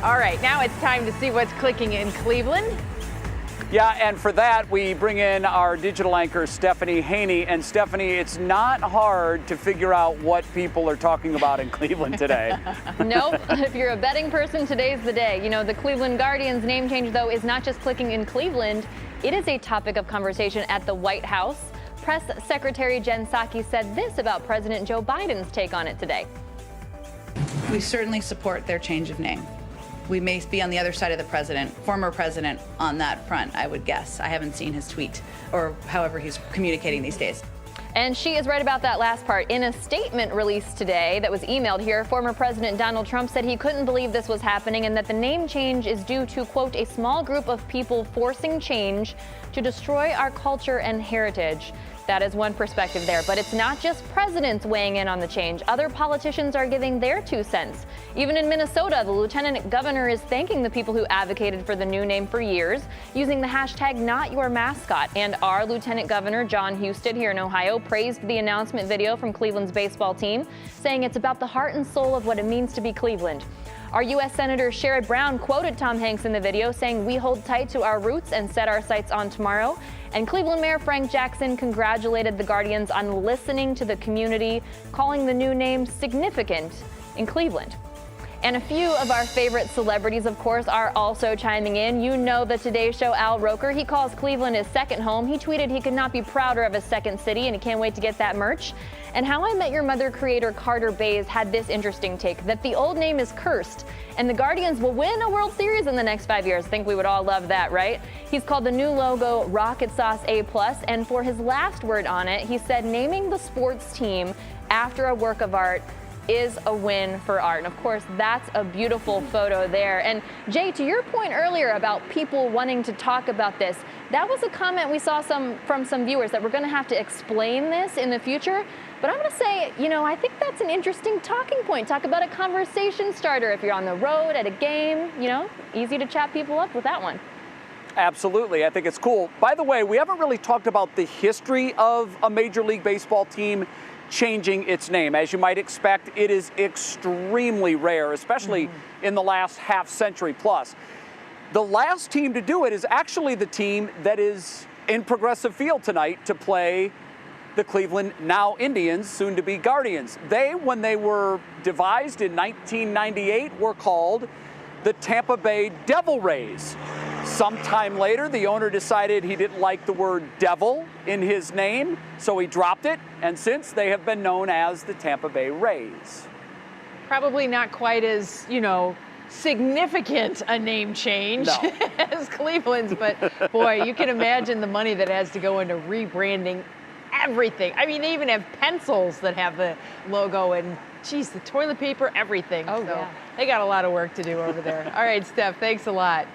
All right, now it's time to see what's clicking in Cleveland. Yeah, and for that, we bring in our digital anchor, Stephanie Haney. And Stephanie, it's not hard to figure out what people are talking about in Cleveland today. Nope. If you're a betting person, today's the day. You know, the Cleveland Guardians name change, though, is not just clicking in Cleveland. It is a topic of conversation at the White House. Press Secretary Jen Psaki said this about President Joe Biden's take on it today. We certainly support their change of name. We may be on the other side of the former president on that front, I would guess. I haven't seen his tweet or however he's communicating these days. And she is right about that last part. In a statement released today that was emailed here, former President Donald Trump said he couldn't believe this was happening and that the name change is due to, quote, a small group of people forcing change to destroy our culture and heritage. That is one perspective there, but it's not just presidents weighing in on the change. Other politicians are giving their 2 cents. Even in Minnesota, the lieutenant governor is thanking the people who advocated for the new name for years, using the hashtag #NotYourMascot. And our lieutenant governor, John Husted, here in Ohio, praised the announcement video from Cleveland's baseball team, saying it's about the heart and soul of what it means to be Cleveland. Our U.S. Senator Sherrod Brown quoted Tom Hanks in the video, saying, "We hold tight to our roots and set our sights on tomorrow." And Cleveland Mayor Frank Jackson congratulated the Guardians on listening to the community, calling the new name significant in Cleveland. And a few of our favorite celebrities, of course, are also chiming in. You know the Today Show Al Roker. He calls Cleveland his second home. He tweeted he could not be prouder of his second city, and he can't wait to get that merch. And How I Met Your Mother creator Carter Bays had this interesting take, that the old name is cursed, and the Guardians will win a World Series in the next 5 years. I think we would all love that, right? He's called the new logo Rocket Sauce A+, and for his last word on it, he said naming the sports team after a work of art is a win for art. And of course, that's a beautiful photo there. And Jay, to your point earlier about people wanting to talk about this, that was a comment we saw from some viewers that we're going to have to explain this in the future. But I'm going to say, you know, I think that's an interesting talking point. Talk about a conversation starter if you're on the road at a game, you know, easy to chat people up with that one. Absolutely. I think it's cool. By the way, we haven't really talked about the history of a Major League Baseball team changing its name. As you might expect, it is extremely rare, especially in the last half century plus. The last team to do it is actually the team that is in Progressive Field tonight to play the Cleveland now Indians, soon to be Guardians. They, when they were devised in 1998, were called the Tampa Bay Devil Rays. Sometime later, the owner decided he didn't like the word devil in his name, so he dropped it, and since they have been known as the Tampa Bay Rays. Probably not quite as, you know, significant a name change as Cleveland's, but boy, you can imagine the money that has to go into rebranding everything. I mean, they even have pencils that have the logo and, geez, the toilet paper, everything. Oh, so yeah. They got a lot of work to do over there. All right, Steph, thanks a lot.